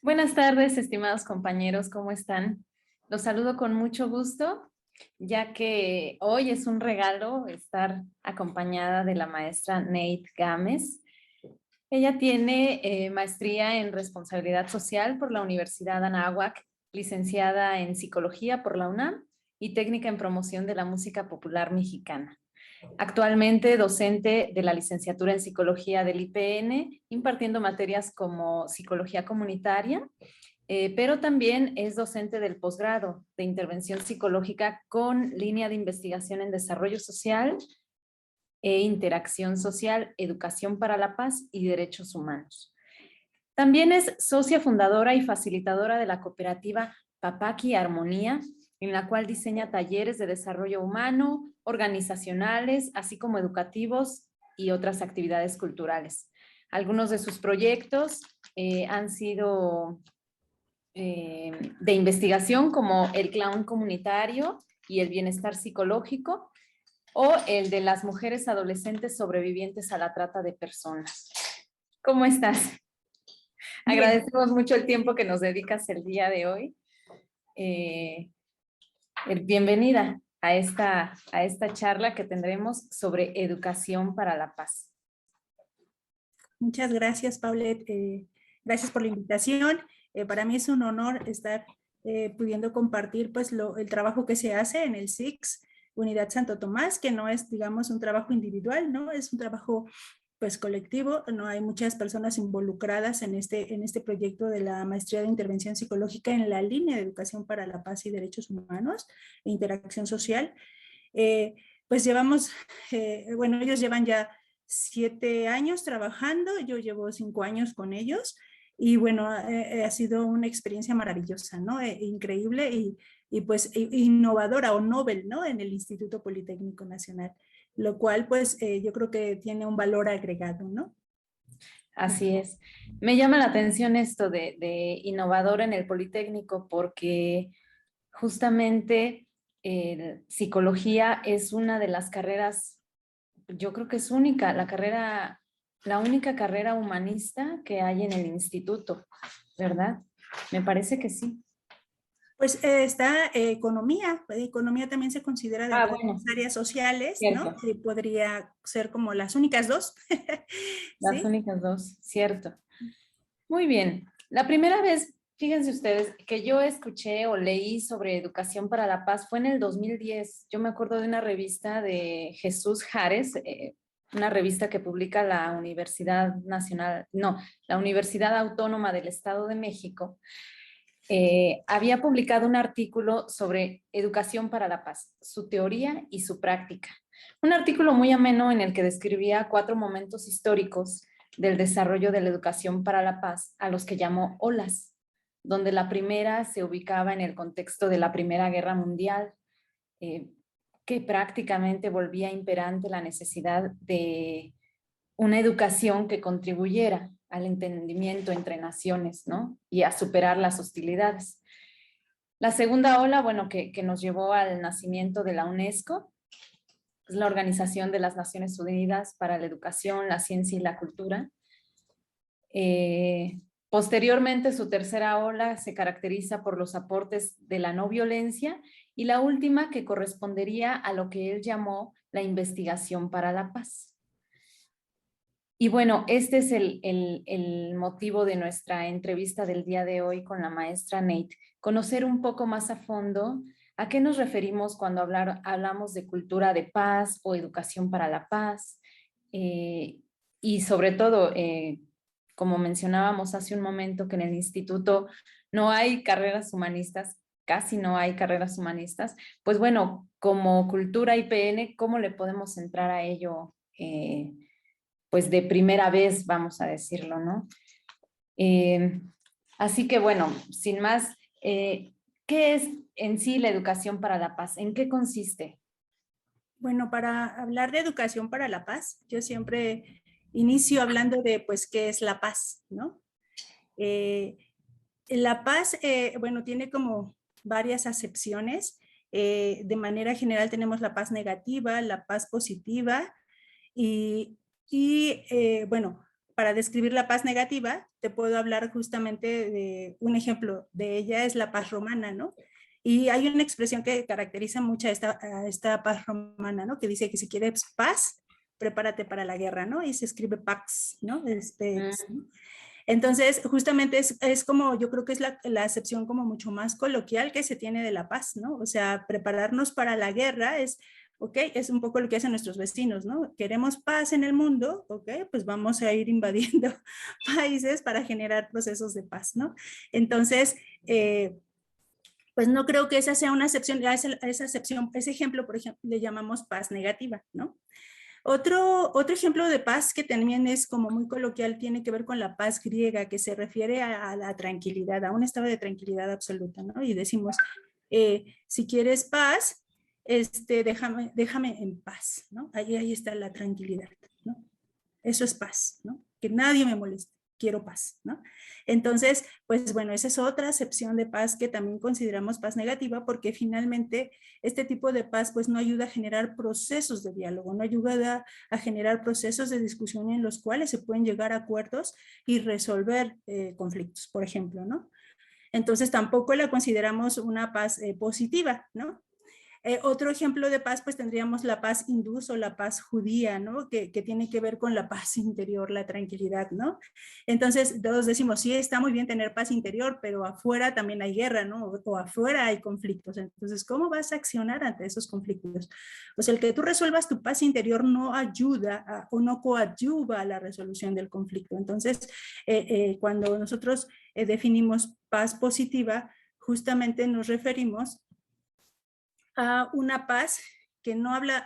Buenas tardes, estimados compañeros, ¿cómo están? Los saludo con mucho gusto, ya que hoy es un regalo estar acompañada de la maestra Nate Gámez. Ella tiene maestría en responsabilidad social por la Universidad Anáhuac, licenciada en psicología por la UNAM y técnica en promoción de la música popular mexicana. Actualmente docente de la licenciatura en psicología del IPN, impartiendo materias como psicología comunitaria, pero también es docente del posgrado de intervención psicológica con línea de investigación en desarrollo social e interacción social, educación para la paz y derechos humanos. También es socia fundadora y facilitadora de la cooperativa Papaki Armonía, en la cual diseña talleres de desarrollo humano, organizacionales, así como educativos y otras actividades culturales. Algunos de sus proyectos han sido de investigación, como el clown comunitario y el bienestar psicológico, o el de las mujeres adolescentes sobrevivientes a la trata de personas. ¿Cómo estás? Bien. Agradecemos mucho el tiempo que nos dedicas el día de hoy. Bienvenida a esta charla que tendremos sobre educación para la paz. Muchas gracias, Paulette. Gracias por la invitación. Para mí es un honor estar pudiendo compartir pues, el trabajo que se hace en el SICS Unidad Santo Tomás, que no es, digamos, un trabajo individual, ¿no? Es un trabajo pues colectivo, no hay muchas personas involucradas en este proyecto de la maestría de intervención psicológica en la línea de educación para la paz y derechos humanos e interacción social. Pues llevamos, bueno, ellos llevan ya 7 años trabajando, yo llevo 5 años con ellos y bueno, ha sido una experiencia maravillosa, ¿no? Increíble y pues innovadora o novel, ¿no? En el Instituto Politécnico Nacional, lo cual pues yo creo que tiene un valor agregado, ¿no? Así es. Me llama la atención esto de innovador en el Politécnico porque justamente psicología es una de las carreras, yo creo que es única, la única carrera humanista que hay en el instituto, ¿verdad? Me parece que sí. Pues está economía. Economía también se considera Ah, dentro de bueno, las áreas sociales, ¿no? cierto. Podría ser como las únicas dos, Las ¿sí? únicas dos, cierto. Muy bien. La primera vez, fíjense ustedes, que yo escuché o leí sobre educación para la paz fue en el 2010. Yo me acuerdo de una revista de Jesús Jares, una revista que publica la Universidad Nacional, no, la Universidad Autónoma del Estado de México. Había publicado un artículo sobre educación para la paz, su teoría y su práctica. Un artículo muy ameno en el que describía 4 momentos históricos del desarrollo de la educación para la paz, a los que llamó olas, donde la primera se ubicaba en el contexto de la Primera Guerra Mundial, que prácticamente volvía imperante la necesidad de una educación que contribuyera al entendimiento entre naciones, ¿no? Y a superar las hostilidades. La segunda ola, bueno, que nos llevó al nacimiento de la UNESCO, es la Organización de las Naciones Unidas para la Educación, la Ciencia y la Cultura. Posteriormente, su tercera ola se caracteriza por los aportes de la no violencia y la última que correspondería a lo que él llamó la investigación para la paz. Y bueno, este es el motivo de nuestra entrevista del día de hoy con la maestra Nate, conocer un poco más a fondo a qué nos referimos cuando hablamos de cultura de paz o educación para la paz, y sobre todo, como mencionábamos hace un momento, que en el instituto no hay carreras humanistas, casi no hay carreras humanistas, pues bueno, como cultura IPN, ¿cómo le podemos entrar a ello? Pues de primera vez, vamos a decirlo, ¿no? Eh, Así que bueno, sin más, ¿qué es en sí la educación para la paz? ¿En qué consiste? Bueno, para hablar de educación para la paz, yo siempre inicio hablando de, pues, ¿qué es la paz? ¿No? Eh, la paz, bueno, tiene como varias acepciones. De manera general tenemos la paz negativa, la paz positiva y bueno, para describir la paz negativa, te puedo hablar justamente de un ejemplo de ella, es la paz romana, ¿no? Y hay una expresión que caracteriza mucho a esta paz romana, ¿no? Que dice que si quieres paz, prepárate para la guerra, ¿no? Y se escribe pax, ¿no? Mm. Entonces, justamente es como, yo creo que es la acepción como mucho más coloquial que se tiene de la paz, ¿no? O sea, prepararnos para la guerra es, ok, es un poco lo que hacen nuestros vecinos, ¿no? Queremos paz en el mundo, ok, pues vamos a ir invadiendo países para generar procesos de paz, ¿no? Entonces, pues no creo que esa sea una excepción, a esa excepción, ese ejemplo, por ejemplo, le llamamos paz negativa, ¿no? Otro ejemplo de paz que también es como muy coloquial tiene que ver con la paz griega, que se refiere a la tranquilidad, a un estado de tranquilidad absoluta, ¿no? Y decimos, si quieres paz, déjame en paz, ¿no? Ahí está la tranquilidad, ¿no? Eso es paz, ¿no? Que nadie me moleste, quiero paz, ¿no? Entonces, pues bueno, esa es otra acepción de paz que también consideramos paz negativa, porque finalmente este tipo de paz pues no ayuda a generar procesos de diálogo, no ayuda a generar procesos de discusión en los cuales se pueden llegar a acuerdos y resolver conflictos, por ejemplo, ¿no? Entonces tampoco la consideramos una paz positiva, ¿no? Otro ejemplo de paz, pues tendríamos la paz hindú o la paz judía, ¿no? Que tiene que ver con la paz interior, la tranquilidad, ¿no? Entonces, todos decimos, sí, está muy bien tener paz interior, pero afuera también hay guerra, ¿no? O afuera hay conflictos. Entonces, ¿cómo vas a accionar ante esos conflictos? O sea, el que tú resuelvas tu paz interior no ayuda o no coadyuva a la resolución del conflicto. Entonces, cuando nosotros definimos paz positiva, justamente nos referimos a una paz que no habla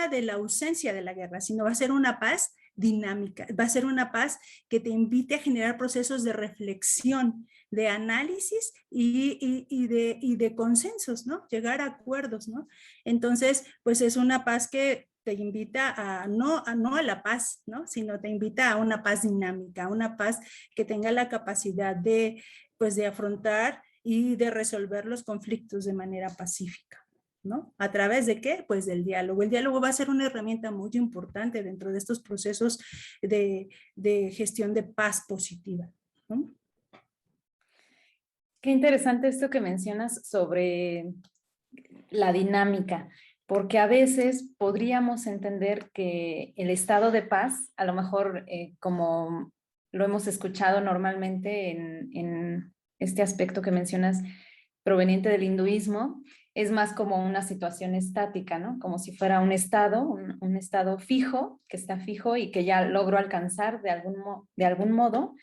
de la ausencia de la guerra, sino va a ser una paz dinámica, va a ser una paz que te invite a generar procesos de reflexión, de análisis y de consensos, ¿no? Llegar a acuerdos, ¿no? Entonces, pues es una paz que te invita no a la paz, ¿no? Sino te invita a una paz dinámica, a una paz que tenga la capacidad pues, de afrontar y de resolver los conflictos de manera pacífica, ¿no? ¿A través de qué? Pues del diálogo. El diálogo va a ser una herramienta muy importante dentro de estos procesos de gestión de paz positiva, ¿no? Qué interesante esto que mencionas sobre la dinámica, porque a veces podríamos entender que el estado de paz, a lo mejor como lo hemos escuchado normalmente en este aspecto que mencionas proveniente del hinduismo, es más como una situación estática, ¿no? Como si fuera un estado, un estado fijo, que está fijo y que ya logro alcanzar de algún modo,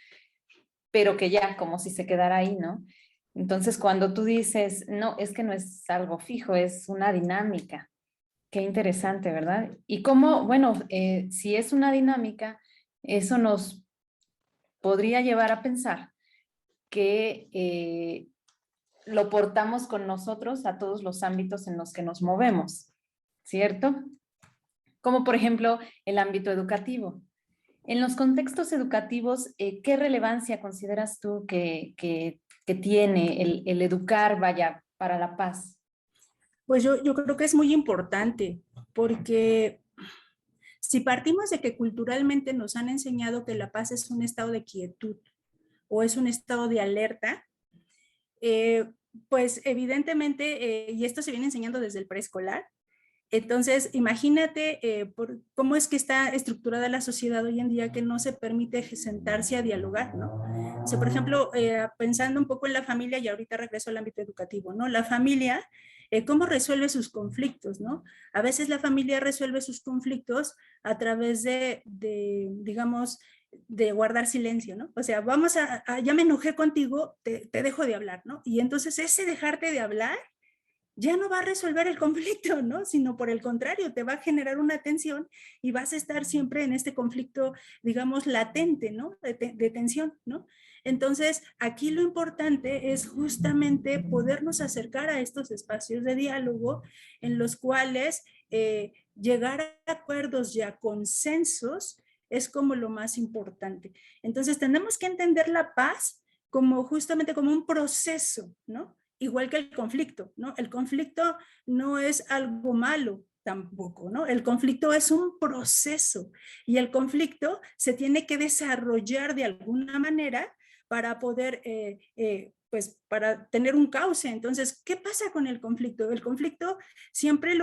pero que ya como si se quedara ahí, ¿no? Entonces, cuando tú dices, no, es que no es algo fijo, es una dinámica. Qué interesante, ¿verdad? Y cómo, bueno, si es una dinámica, eso nos podría llevar a pensar que lo portamos con nosotros a todos los ámbitos en los que nos movemos, ¿cierto? Como por ejemplo el ámbito educativo. En los contextos educativos, ¿qué relevancia consideras tú que tiene el educar, vaya, para la paz? Pues yo creo que es muy importante porque si partimos de que culturalmente nos han enseñado que la paz es un estado de quietud o es un estado de alerta, eh, pues evidentemente, y esto se viene enseñando desde el preescolar, entonces imagínate cómo es que está estructurada la sociedad hoy en día que no se permite sentarse a dialogar, ¿no? O sea, por ejemplo, pensando un poco en la familia, y ahorita regreso al ámbito educativo, ¿no? La familia, ¿cómo resuelve sus conflictos, ¿no? A veces la familia resuelve sus conflictos a través digamos, de guardar silencio, ¿no? O sea, ya me enojé contigo, te dejo de hablar, ¿no? Y entonces ese dejarte de hablar ya no va a resolver el conflicto, ¿no? Sino por el contrario, te va a generar una tensión y vas a estar siempre en este conflicto, digamos, latente, ¿no? De tensión, ¿no? Entonces, aquí lo importante es justamente podernos acercar a estos espacios de diálogo en los cuales llegar a acuerdos y a consensos es como lo más importante. Entonces, tenemos que entender la paz como justamente como un proceso, ¿no? Igual que el conflicto, ¿no? El conflicto no es algo malo, tampoco, ¿no? El conflicto es un proceso y el conflicto se tiene que desarrollar de alguna manera para poder, pues, para tener un cauce. Entonces, ¿qué pasa con el conflicto? El conflicto siempre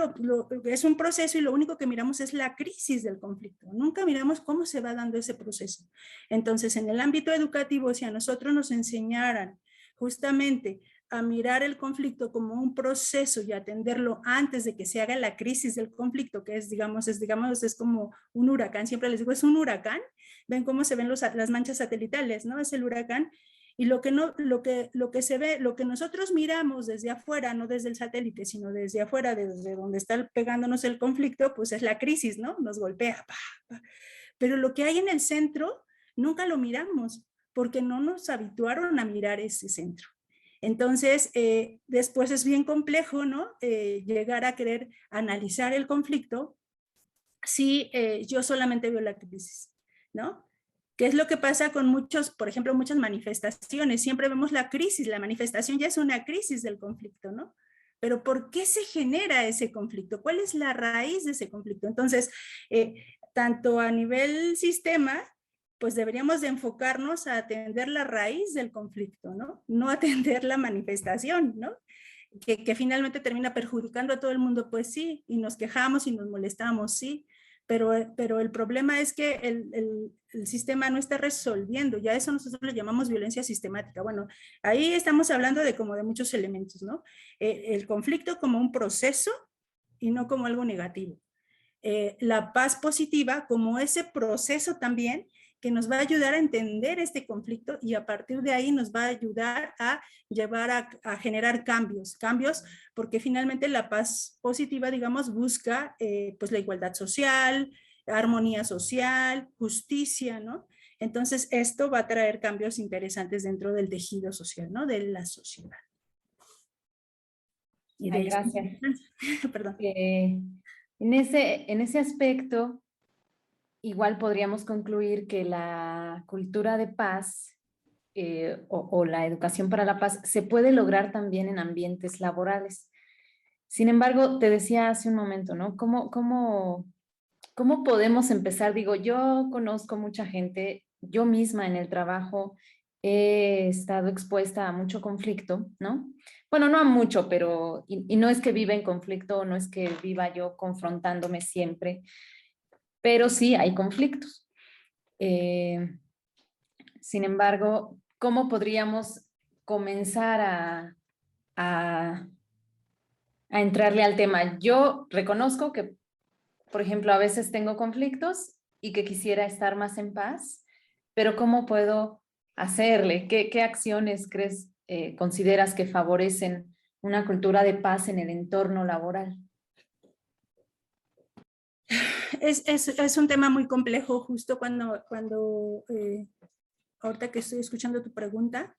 es un proceso y lo único que miramos es la crisis del conflicto. Nunca miramos cómo se va dando ese proceso. Entonces, en el ámbito educativo, si a nosotros nos enseñaran justamente a mirar el conflicto como un proceso y atenderlo antes de que se haga la crisis del conflicto, que es, digamos, es como un huracán. Siempre les digo, es un huracán. Ven cómo se ven las manchas satelitales, ¿no? Es el huracán. Y lo que se ve, lo que nosotros miramos desde afuera, no desde el satélite, sino desde afuera, desde donde está pegándonos el conflicto, pues es la crisis, ¿no? Nos golpea. Pa, pa. Pero lo que hay en el centro, nunca lo miramos, porque no nos habituaron a mirar ese centro. Entonces, después es bien complejo, ¿no? Llegar a querer analizar el conflicto si yo solamente veo la crisis, ¿no? ¿Qué es lo que pasa con muchos, por ejemplo, muchas manifestaciones? Siempre vemos la crisis, la manifestación ya es una crisis del conflicto, ¿no? Pero ¿por qué se genera ese conflicto? ¿Cuál es la raíz de ese conflicto? Entonces, tanto a nivel sistema, pues deberíamos de enfocarnos a atender la raíz del conflicto, ¿no? No atender la manifestación, ¿no? Que finalmente termina perjudicando a todo el mundo, pues sí, y nos quejamos y nos molestamos, sí, pero el problema es que el sistema no está resolviendo, ya eso nosotros le llamamos violencia sistemática. Bueno, ahí estamos hablando de como de muchos elementos, ¿no? El conflicto como un proceso y no como algo negativo. La paz positiva como ese proceso también que nos va a ayudar a entender este conflicto y a partir de ahí nos va a ayudar a llevar a generar cambios, porque finalmente la paz positiva, digamos, busca pues la igualdad social, armonía social, justicia, ¿no? Entonces esto va a traer cambios interesantes dentro del tejido social, ¿no? De la sociedad. Y de Gracias. Perdón. En ese aspecto, igual podríamos concluir que la cultura de paz o la educación para la paz se puede lograr también en ambientes laborales. Sin embargo, te decía hace un momento, ¿no? ¿Cómo podemos empezar? Digo, yo conozco mucha gente, yo misma en el trabajo he estado expuesta a mucho conflicto, ¿no? Bueno, no a mucho, pero, y no es que viva en conflicto, no es que viva yo confrontándome siempre, pero sí hay conflictos. Sin embargo, ¿cómo podríamos comenzar a entrarle al tema? Yo reconozco que, por ejemplo, a veces tengo conflictos y que quisiera estar más en paz, pero ¿cómo puedo hacerle? ¿Qué acciones consideras que favorecen una cultura de paz en el entorno laboral? Es un tema muy complejo, justo ahorita que estoy escuchando tu pregunta,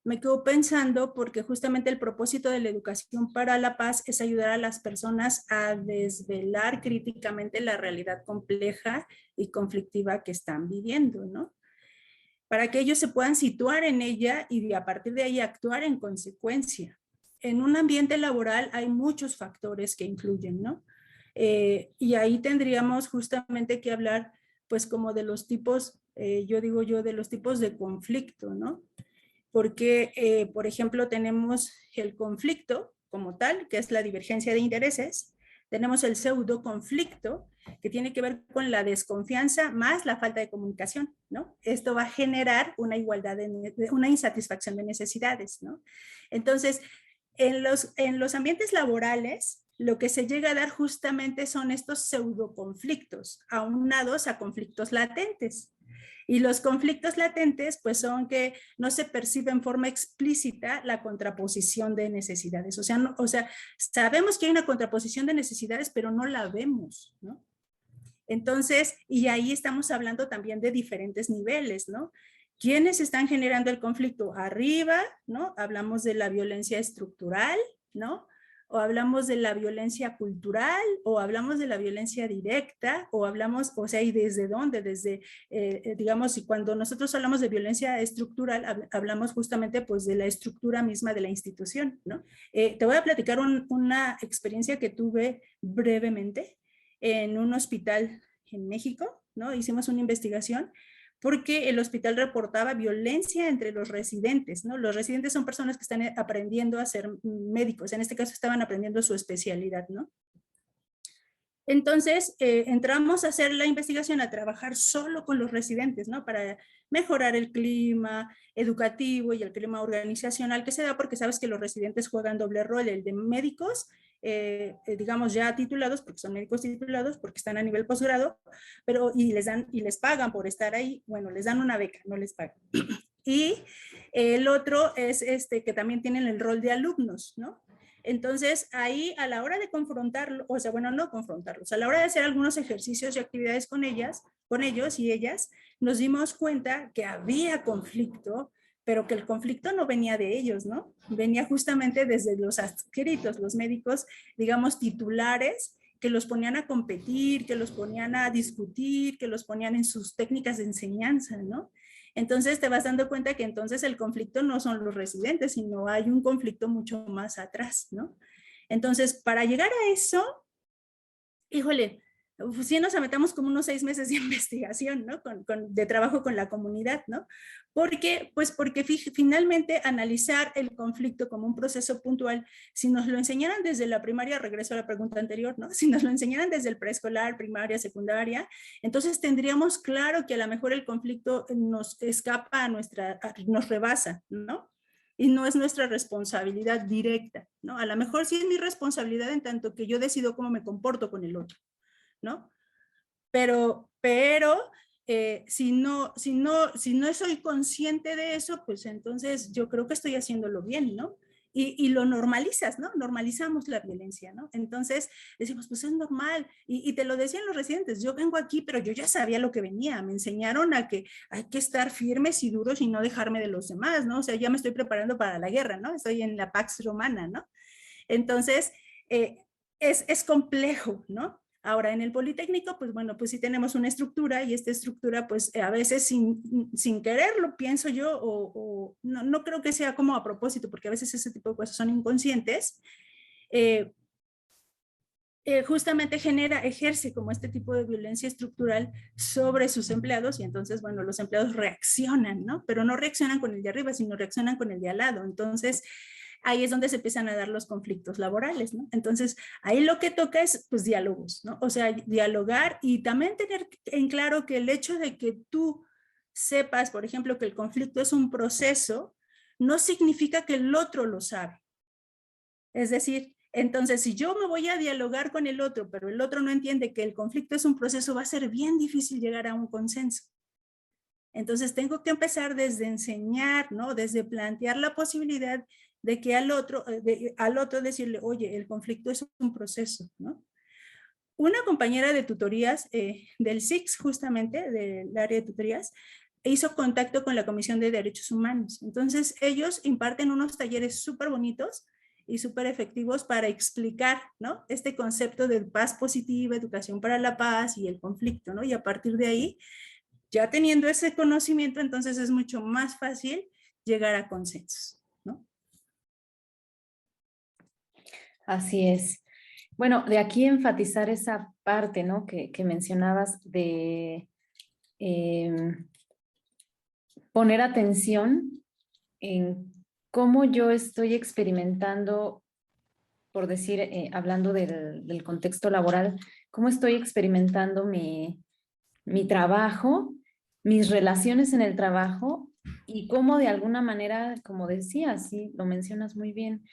me quedo pensando porque justamente el propósito de la educación para la paz es ayudar a las personas a desvelar críticamente la realidad compleja y conflictiva que están viviendo, ¿no? Para que ellos se puedan situar en ella y a partir de ahí actuar en consecuencia. En un ambiente laboral hay muchos factores que influyen, ¿no? Y ahí tendríamos justamente que hablar, pues como de los tipos, de los tipos de conflicto, ¿no? Porque, por ejemplo, tenemos el conflicto como tal, que es la divergencia de intereses, tenemos el pseudo conflicto, que tiene que ver con la desconfianza más la falta de comunicación, ¿no? Esto va a generar una una insatisfacción de necesidades, ¿no? Entonces, en los ambientes laborales, lo que se llega a dar justamente son estos pseudo conflictos, aunados a conflictos latentes. Y los conflictos latentes, pues son que no se percibe en forma explícita la contraposición de necesidades. O sea, sabemos que hay una contraposición de necesidades, pero no la vemos, ¿no? Entonces, y ahí estamos hablando también de diferentes niveles, ¿no? ¿Quiénes están generando el conflicto? Arriba, ¿no? Hablamos de la violencia estructural, ¿no? o hablamos de la violencia cultural, o hablamos de la violencia directa, o hablamos, o sea, ¿y desde dónde? Desde, digamos, y cuando nosotros hablamos de violencia estructural, hablamos justamente pues de la estructura misma de la institución, ¿no? Te voy a platicar una experiencia que tuve brevemente en un hospital en México, ¿no? Hicimos una investigación porque el hospital reportaba violencia entre los residentes, ¿no? Los residentes son personas que están aprendiendo a ser médicos, en este caso estaban aprendiendo su especialidad, ¿no? Entonces, entramos a hacer la investigación, a trabajar solo con los residentes, ¿no? Para mejorar el clima educativo y el clima organizacional que se da, porque sabes que los residentes juegan doble rol, el de médicos, digamos ya titulados, porque son médicos titulados, porque están a nivel posgrado, pero y les pagan por estar ahí, bueno, les dan una beca, no les pagan. Y el otro es que también tienen el rol de alumnos, ¿no? Entonces, ahí a la hora de confrontarlo, o sea, bueno, no confrontarlos, a la hora de hacer algunos ejercicios y actividades con ellos y ellas, nos dimos cuenta que había conflicto, pero que el conflicto no venía de ellos, ¿no? Venía justamente desde los adscritos, los médicos, digamos, titulares, que los ponían a competir, que los ponían a discutir, que los ponían en sus técnicas de enseñanza, ¿no? Entonces te vas dando cuenta que entonces el conflicto no son los residentes, sino hay un conflicto mucho más atrás, ¿no? Entonces, para llegar a eso, híjole, sí nos metamos como unos 6 meses de investigación, ¿no? De trabajo con la comunidad, ¿no? Porque finalmente analizar el conflicto como un proceso puntual, si nos lo enseñaran desde la primaria, regreso a la pregunta anterior, ¿no? Si nos lo enseñaran desde el preescolar, primaria, secundaria, entonces tendríamos claro que a lo mejor el conflicto nos escapa nos rebasa, ¿no? Y no es nuestra responsabilidad directa, ¿no? A lo mejor sí es mi responsabilidad en tanto que yo decido cómo me comporto con el otro, ¿no? Pero si no soy consciente de eso, pues entonces yo creo que estoy haciéndolo bien, ¿no? Y lo normalizas, ¿no? Normalizamos la violencia, ¿no? Entonces decimos, pues es normal. Y te lo decían los residentes, yo vengo aquí, pero yo ya sabía lo que venía. Me enseñaron a que hay que estar firmes y duros y no dejarme de los demás, ¿no? O sea, ya me estoy preparando para la guerra, ¿no? Estoy en la Pax Romana, ¿no? Entonces, es complejo, ¿no? Ahora, en el Politécnico, pues bueno, pues sí tenemos una estructura y esta estructura, pues a veces sin quererlo, pienso yo, o no creo que sea como a propósito, porque a veces ese tipo de cosas son inconscientes, justamente ejerce como este tipo de violencia estructural sobre sus empleados y entonces, bueno, los empleados reaccionan, ¿no? Pero no reaccionan con el de arriba, sino reaccionan con el de al lado. Entonces, ahí es donde se empiezan a dar los conflictos laborales, ¿no? Entonces, ahí lo que toca es, pues, diálogos, ¿no? O sea, dialogar y también tener en claro que el hecho de que tú sepas, por ejemplo, que el conflicto es un proceso, no significa que el otro lo sabe. Es decir, entonces, si yo me voy a dialogar con el otro, pero el otro no entiende que el conflicto es un proceso, va a ser bien difícil llegar a un consenso. Entonces, tengo que empezar desde enseñar, ¿no? Desde plantear la posibilidad de que al otro decirle, oye, el conflicto es un proceso, ¿no? Una compañera de tutorías del SIX, justamente, del área de tutorías, hizo contacto con la Comisión de Derechos Humanos. Entonces, ellos imparten unos talleres súper bonitos y súper efectivos para explicar, ¿no? Este concepto de paz positiva, educación para la paz y el conflicto, ¿no? Y a partir de ahí, ya teniendo ese conocimiento, entonces es mucho más fácil llegar a consensos, ¿no? Así es. Bueno, de aquí enfatizar esa parte, ¿no? Que mencionabas de poner atención en cómo yo estoy experimentando, por decir, hablando del contexto laboral, cómo estoy experimentando mi trabajo, mis relaciones en el trabajo y cómo de alguna manera, como decías, sí, lo mencionas muy bien,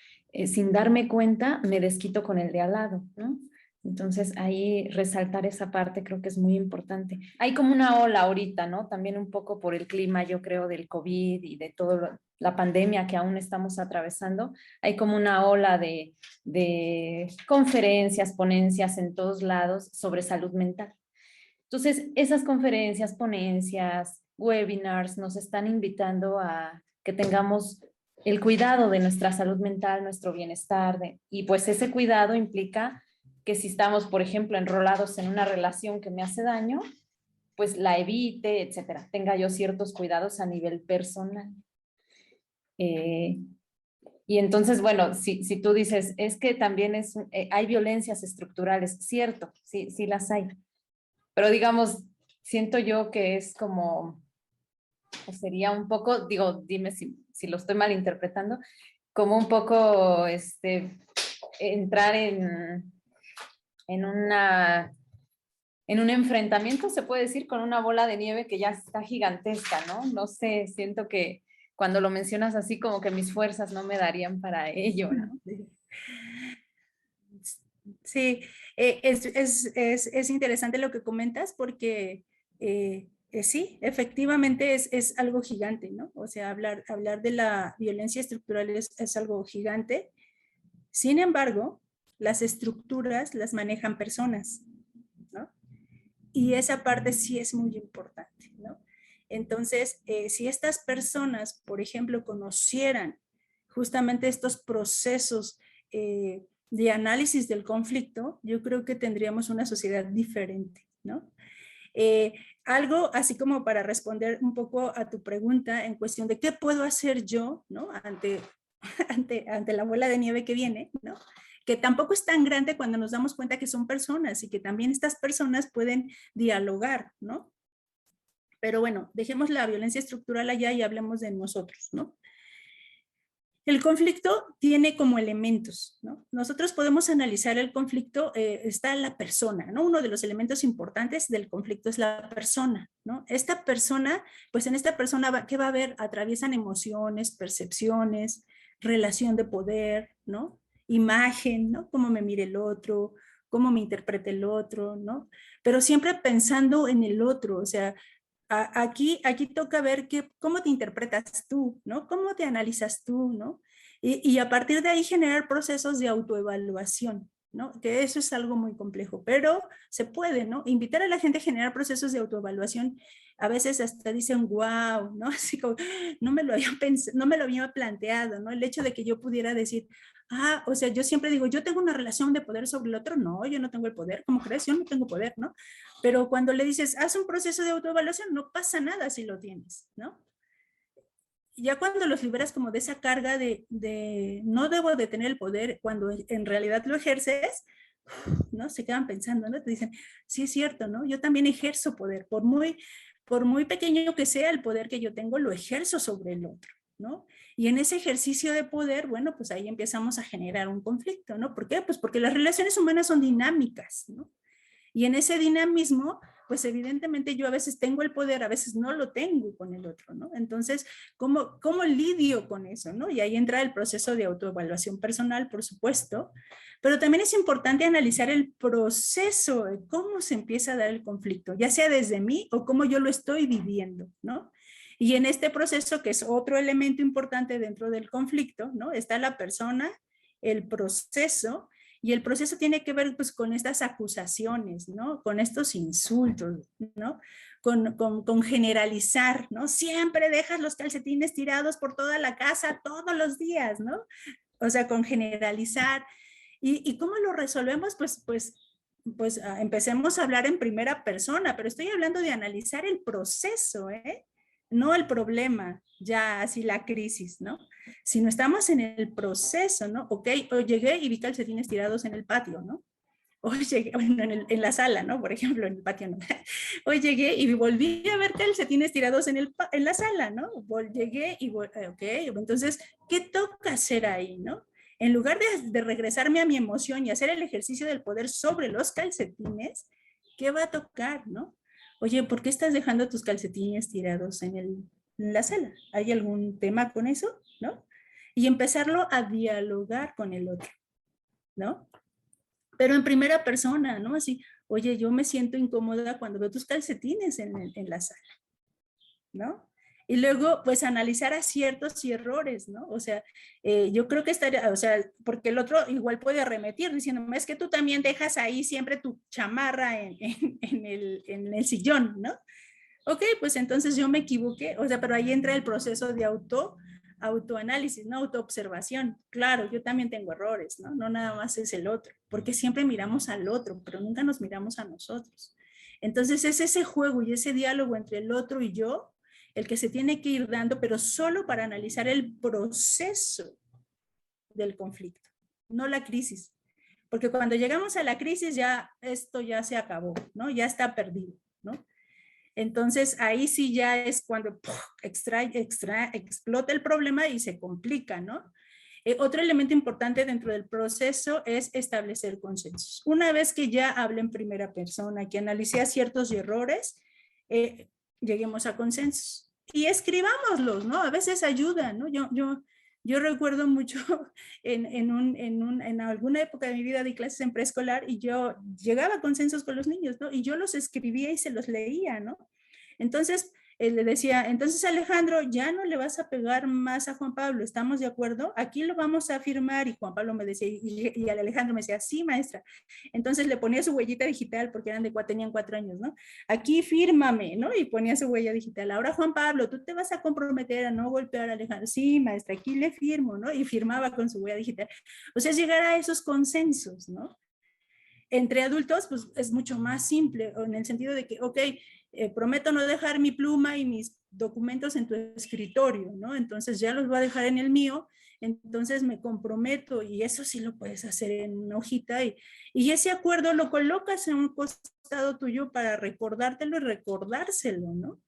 sin darme cuenta me desquito con el de al lado, ¿no? Entonces ahí resaltar esa parte creo que es muy importante. Hay como una ola ahorita, ¿no? También un poco por el clima, yo creo, del COVID y de toda la pandemia que aún estamos atravesando. Hay como una ola de conferencias, ponencias en todos lados sobre salud mental. Entonces, esas conferencias, ponencias, webinars nos están invitando a que tengamos el cuidado de nuestra salud mental, nuestro bienestar, y pues ese cuidado implica que si estamos, por ejemplo, enrolados en una relación que me hace daño, pues la evite, etcétera. Tenga yo ciertos cuidados a nivel personal. Y entonces, bueno, si tú dices, es que también hay violencias estructurales, cierto, sí, sí las hay. Pero digamos, siento yo que es como, o sería un poco, digo, dime si lo estoy malinterpretando, como un poco entrar en un enfrentamiento, se puede decir, con una bola de nieve que ya está gigantesca, ¿no? No sé, siento que cuando lo mencionas así, como que mis fuerzas no me darían para ello, ¿no? Sí, es interesante lo que comentas porque sí, efectivamente es algo gigante, ¿no? O sea, hablar de la violencia estructural es algo gigante. Sin embargo, las estructuras las manejan personas, ¿no? Y esa parte sí es muy importante, ¿no? Entonces, si estas personas, por ejemplo, conocieran justamente estos procesos de análisis del conflicto, yo creo que tendríamos una sociedad diferente, ¿no? Eh, Algo así como para responder un poco a tu pregunta en cuestión de qué puedo hacer yo, ¿no? Ante la bola de nieve que viene, ¿no? Que tampoco es tan grande cuando nos damos cuenta que son personas y que también estas personas pueden dialogar, ¿no? Pero bueno, dejemos la violencia estructural allá y hablemos de nosotros, ¿no? El conflicto tiene como elementos, ¿no? Nosotros podemos analizar el conflicto, está la persona, ¿no? Uno de los elementos importantes del conflicto es la persona, ¿no? Esta persona, pues en esta persona, ¿qué va a haber? Atraviesan emociones, percepciones, relación de poder, ¿no? Imagen, ¿no? Cómo me mire el otro, cómo me interprete el otro, ¿no? Pero siempre pensando en el otro, o sea, aquí toca ver cómo te interpretas tú, ¿no? Cómo te analizas tú, ¿no? Y a partir de ahí generar procesos de autoevaluación, ¿no? Que eso es algo muy complejo, pero se puede, ¿no? Invitar a la gente a generar procesos de autoevaluación, a veces hasta dicen, wow, ¿no? Así como, no me lo había pensado, no me lo había planteado, ¿no? El hecho de que yo pudiera decir, o sea, yo siempre digo, yo tengo una relación de poder sobre el otro, no, yo no tengo el poder, ¿cómo crees? Yo no tengo poder, ¿no? Pero cuando le dices, haz un proceso de autoevaluación, no pasa nada si lo tienes, ¿no? Ya cuando los liberas como de esa carga de no debo de tener el poder cuando en realidad lo ejerces, ¿no? Se quedan pensando, ¿no? Te dicen, sí es cierto, ¿no? Yo también ejerzo poder, por muy pequeño que sea el poder que yo tengo, lo ejerzo sobre el otro, ¿no? Y en ese ejercicio de poder, bueno, pues ahí empezamos a generar un conflicto, ¿no? ¿Por qué? Pues porque las relaciones humanas son dinámicas, ¿no? Y en ese dinamismo, pues evidentemente yo a veces tengo el poder, a veces no lo tengo con el otro, ¿no? Entonces, ¿cómo lidio con eso, ¿no? Y ahí entra el proceso de autoevaluación personal, por supuesto, pero también es importante analizar el proceso de cómo se empieza a dar el conflicto, ya sea desde mí o cómo yo lo estoy viviendo, ¿no? Y en este proceso, que es otro elemento importante dentro del conflicto, ¿no? Está la persona, el proceso, y el proceso tiene que ver pues, con estas acusaciones, ¿no? Con estos insultos, ¿no? Con generalizar, ¿no? Siempre dejas los calcetines tirados por toda la casa todos los días, ¿no? O sea, con generalizar. ¿Y cómo lo resolvemos? Pues empecemos a hablar en primera persona, pero estoy hablando de analizar el proceso, ¿eh? No el problema, ya así la crisis, ¿no? Si no estamos en el proceso, ¿no? Ok, hoy llegué y vi calcetines tirados en el patio, ¿no? Hoy llegué, bueno, en la sala, ¿no? Por ejemplo, en el patio, ¿no? Hoy llegué y volví a ver calcetines tirados en la sala, ¿no? Llegué y, ok, entonces, ¿qué toca hacer ahí, ¿no? En lugar de regresarme a mi emoción y hacer el ejercicio del poder sobre los calcetines, ¿qué va a tocar, no? Oye, ¿por qué estás dejando tus calcetines tirados en la sala? ¿Hay algún tema con eso, no? Y empezarlo a dialogar con el otro, ¿no? Pero en primera persona, ¿no? Así, oye, yo me siento incómoda cuando veo tus calcetines en la sala, ¿no? Y luego, pues, analizar aciertos y errores, ¿no? O sea, yo creo que estaría, o sea, porque el otro igual puede arremetir diciéndome, es que tú también dejas ahí siempre tu chamarra en el sillón, ¿no? Ok, pues entonces yo me equivoqué, o sea, pero ahí entra el proceso de autoanálisis, ¿no? Autoobservación. Claro, yo también tengo errores, ¿no? No nada más es el otro, porque siempre miramos al otro, pero nunca nos miramos a nosotros. Entonces es ese juego y ese diálogo entre el otro y yo el que se tiene que ir dando, pero solo para analizar el proceso del conflicto, no la crisis. Porque cuando llegamos a la crisis ya esto ya se acabó, ¿no? Ya está perdido, ¿no? Entonces ahí sí ya es cuando explota el problema y se complica, ¿no? Otro elemento importante dentro del proceso es establecer consensos. Una vez que ya hablé en primera persona, que analicé aciertos y errores, lleguemos a consensos y escribámoslos, ¿no? A veces ayudan, ¿no? Yo recuerdo mucho en alguna época de mi vida de clases en preescolar y yo llegaba a consensos con los niños, ¿no? Y yo los escribía y se los leía, ¿no? Entonces, le decía, entonces Alejandro, ya no le vas a pegar más a Juan Pablo, ¿estamos de acuerdo? Aquí lo vamos a firmar. Y Juan Pablo me decía, y Alejandro me decía, sí, maestra. Entonces le ponía su huellita digital, porque tenían 4 años, ¿no? Aquí fírmame, ¿no? Y ponía su huella digital. Ahora Juan Pablo, tú te vas a comprometer a no golpear a Alejandro. Sí, maestra, aquí le firmo, ¿no? Y firmaba con su huella digital. O sea, es llegar a esos consensos, ¿no? Entre adultos, pues es mucho más simple, en el sentido de que, ok, prometo no dejar mi pluma y mis documentos en tu escritorio, ¿no? Entonces ya los voy a dejar en el mío, entonces me comprometo, y eso sí lo puedes hacer en una hojita, y ese acuerdo lo colocas en un costado tuyo para recordártelo y recordárselo, ¿no?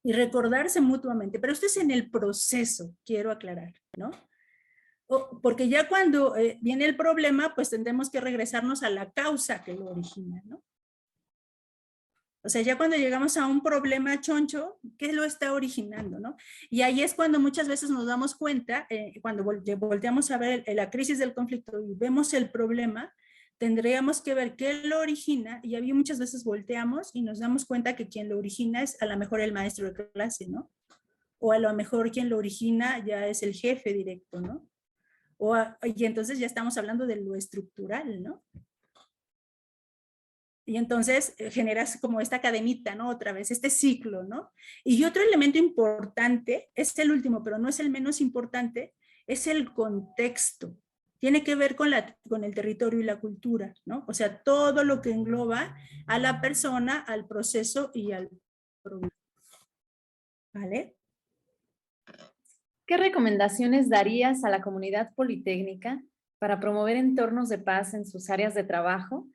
Y recordarse mutuamente, pero esto es en el proceso, quiero aclarar, ¿no? Porque ya cuando viene el problema, pues tendremos que regresarnos a la causa que lo origina, ¿no? O sea, ya cuando llegamos a un problema choncho, ¿qué lo está originando, no? Y ahí es cuando muchas veces nos damos cuenta, cuando volteamos a ver la crisis del conflicto y vemos el problema, tendríamos que ver qué lo origina, y ahí muchas veces volteamos y nos damos cuenta que quien lo origina es a lo mejor el maestro de clase, ¿no? O a lo mejor quien lo origina ya es el jefe directo, ¿no? Y entonces ya estamos hablando de lo estructural, ¿no? Y entonces generas como esta cadenita, ¿no? Otra vez, este ciclo, ¿no? Y otro elemento importante, es el último, pero no es el menos importante, es el contexto. Tiene que ver con el territorio y la cultura, ¿no? O sea, todo lo que engloba a la persona, al proceso y al problema. ¿Vale? ¿Qué recomendaciones darías a la comunidad politécnica para promover entornos de paz en sus áreas de trabajo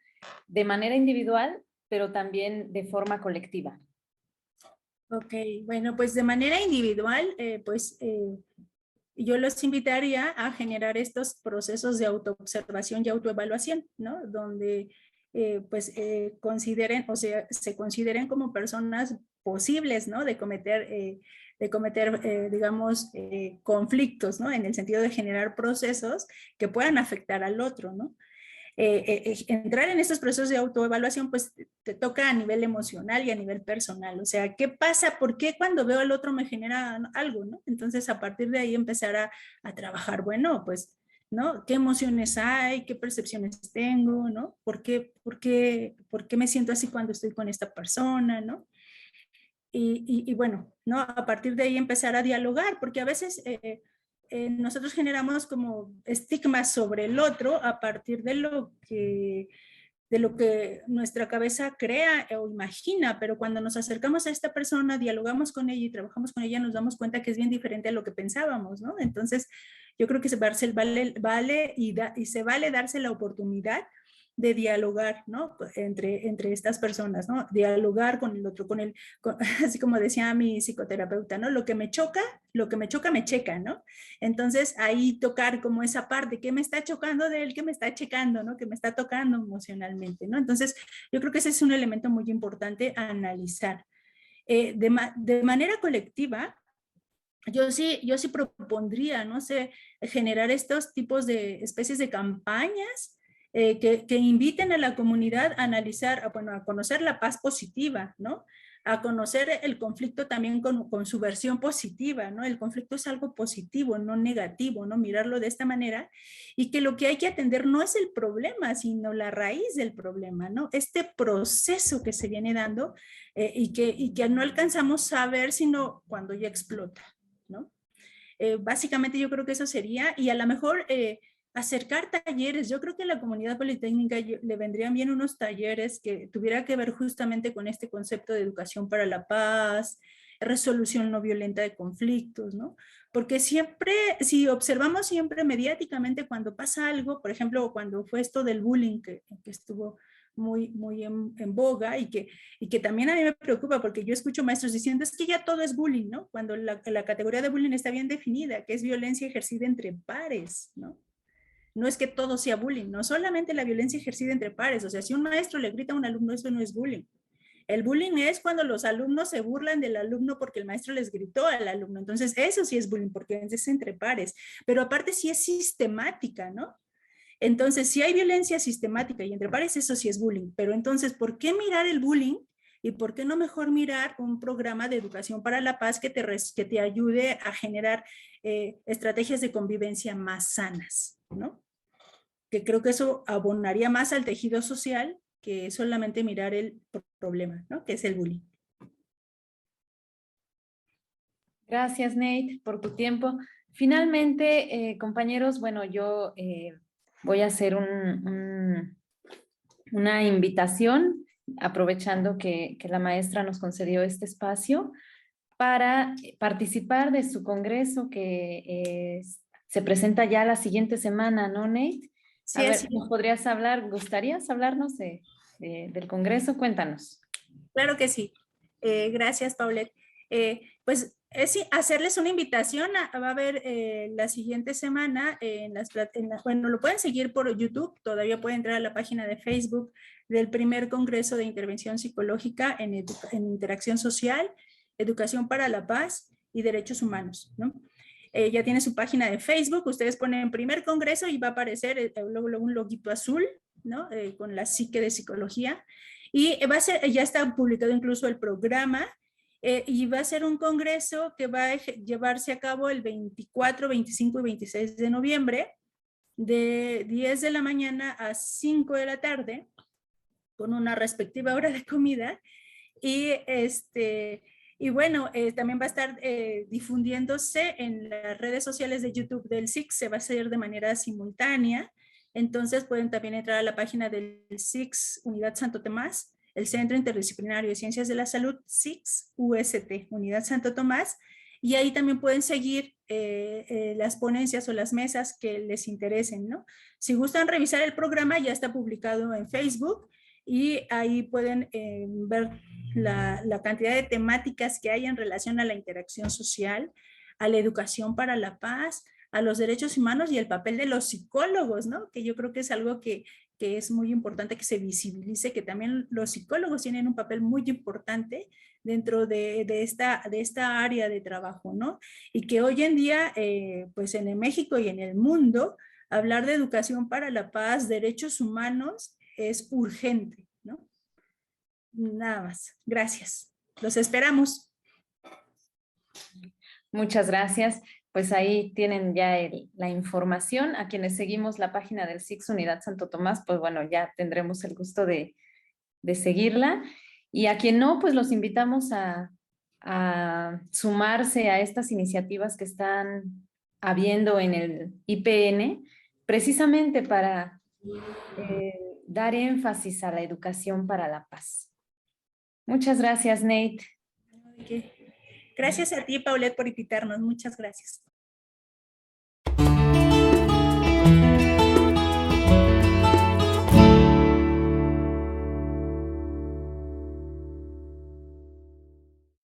de manera individual, pero también de forma colectiva? Ok, bueno, pues de manera individual, yo los invitaría a generar estos procesos de autoobservación y autoevaluación, ¿no? Donde consideren, o sea, se consideren como personas posibles, ¿no? De cometer, digamos, conflictos, ¿no? En el sentido de generar procesos que puedan afectar al otro, ¿no? Entrar en estos procesos de autoevaluación, pues te toca a nivel emocional y a nivel personal. O sea, ¿qué pasa? ¿Por qué cuando veo al otro me genera algo, no? Entonces, a partir de ahí empezar a trabajar, bueno, pues, ¿no? ¿Qué emociones hay? ¿Qué percepciones tengo? ¿No? ¿Por qué me siento así cuando estoy con esta persona? ¿No? Y bueno, ¿no? A partir de ahí empezar a dialogar, porque a veces nosotros generamos como estigmas sobre el otro a partir de lo que nuestra cabeza crea o imagina, pero cuando nos acercamos a esta persona, dialogamos con ella y trabajamos con ella, nos damos cuenta que es bien diferente a lo que pensábamos, ¿no? Entonces, yo creo que se vale darse la oportunidad de dialogar, ¿no? Entre estas personas, ¿no? Dialogar con el otro, así como decía mi psicoterapeuta, ¿no? Lo que me choca, me checa, ¿no? Entonces ahí tocar como esa parte, ¿qué me está chocando de él? ¿Qué me está checando, ¿no? Que me está tocando emocionalmente, ¿no? Entonces yo creo que ese es un elemento muy importante a analizar. De manera colectiva, yo sí propondría, no sé, generar estos tipos de especies de campañas que inviten a la comunidad a analizar, bueno, a conocer la paz positiva, ¿no? A conocer el conflicto también con su versión positiva, ¿no? El conflicto es algo positivo, no negativo, ¿no? Mirarlo de esta manera, y que lo que hay que atender no es el problema, sino la raíz del problema, ¿no? Este proceso que se viene dando y que no alcanzamos a ver sino cuando ya explota, ¿no? Básicamente yo creo que eso sería, y a lo mejor acercar talleres. Yo creo que a la comunidad politécnica le vendrían bien unos talleres que tuviera que ver justamente con este concepto de educación para la paz, resolución no violenta de conflictos, ¿no? Porque siempre, si observamos siempre mediáticamente cuando pasa algo, por ejemplo, cuando fue esto del bullying que estuvo muy en boga y que también a mí me preocupa porque yo escucho maestros diciendo es que ya todo es bullying, ¿no? Cuando la categoría de bullying está bien definida, que es violencia ejercida entre pares, ¿no? No es que todo sea bullying, no solamente la violencia ejercida entre pares, o sea, si un maestro le grita a un alumno, eso no es bullying. El bullying es cuando los alumnos se burlan del alumno porque el maestro les gritó al alumno. Entonces, eso sí es bullying porque es entre pares. Pero aparte sí es sistemática, ¿no? Entonces, si hay violencia sistemática y entre pares, eso sí es bullying. Pero entonces, ¿por qué mirar el bullying? ¿Y por qué no mejor mirar un programa de educación para la paz que te ayude a generar estrategias de convivencia más sanas, ¿no? Que creo que eso abonaría más al tejido social que solamente mirar el problema, ¿no? Que es el bullying. Gracias, Nate, por tu tiempo. Finalmente, compañeros, bueno, yo voy a hacer una invitación, aprovechando que la maestra nos concedió este espacio, para participar de su congreso que se presenta ya la siguiente semana, ¿no, Nate? Sí, A ver, sí. ¿nos podrías hablar, gustarías hablarnos del congreso? Cuéntanos. Claro que sí. Gracias, Paulette. Pues es hacerles una invitación. Va a haber la siguiente semana bueno, lo pueden seguir por YouTube. Todavía pueden entrar a la página de Facebook del primer Congreso de Intervención Psicológica en Interacción Social, Educación para la Paz y Derechos Humanos, ¿no? Ya tiene su página de Facebook. Ustedes ponen primer congreso y va a aparecer luego un loguito azul, ¿no? Con la psique de psicología. Y ya está publicado incluso el programa, y va a ser un congreso que va a llevarse a cabo el 24, 25 y 26 de noviembre, de 10 de la mañana a 5 de la tarde, con una respectiva hora de comida. Y bueno, también va a estar difundiéndose en las redes sociales de YouTube del SIC, se va a hacer de manera simultánea. Entonces pueden también entrar a la página del SICS Unidad Santo Tomás, el Centro Interdisciplinario de Ciencias de la Salud, SICS UST, Unidad Santo Tomás, y ahí también pueden seguir las ponencias o las mesas que les interesen, ¿no? Si gustan revisar el programa, ya está publicado en Facebook y ahí pueden ver la cantidad de temáticas que hay en relación a la interacción social, a la educación para la paz, a los derechos humanos y el papel de los psicólogos, ¿no? Que yo creo que es algo que es muy importante que se visibilice, que también los psicólogos tienen un papel muy importante dentro de esta área de trabajo, ¿no? Y que hoy en día, pues en el México y en el mundo, hablar de educación para la paz, derechos humanos, es urgente, ¿no? Nada más. Gracias. Los esperamos. Muchas gracias. Pues ahí tienen ya la información. A quienes seguimos la página del SICS Unidad Santo Tomás, pues bueno, ya tendremos el gusto de seguirla. Y a quien no, pues los invitamos a sumarse a estas iniciativas que están habiendo en el IPN, precisamente para dar énfasis a la educación para la paz. Muchas gracias, Nate. Gracias a ti, Paulette, por invitarnos. Muchas gracias.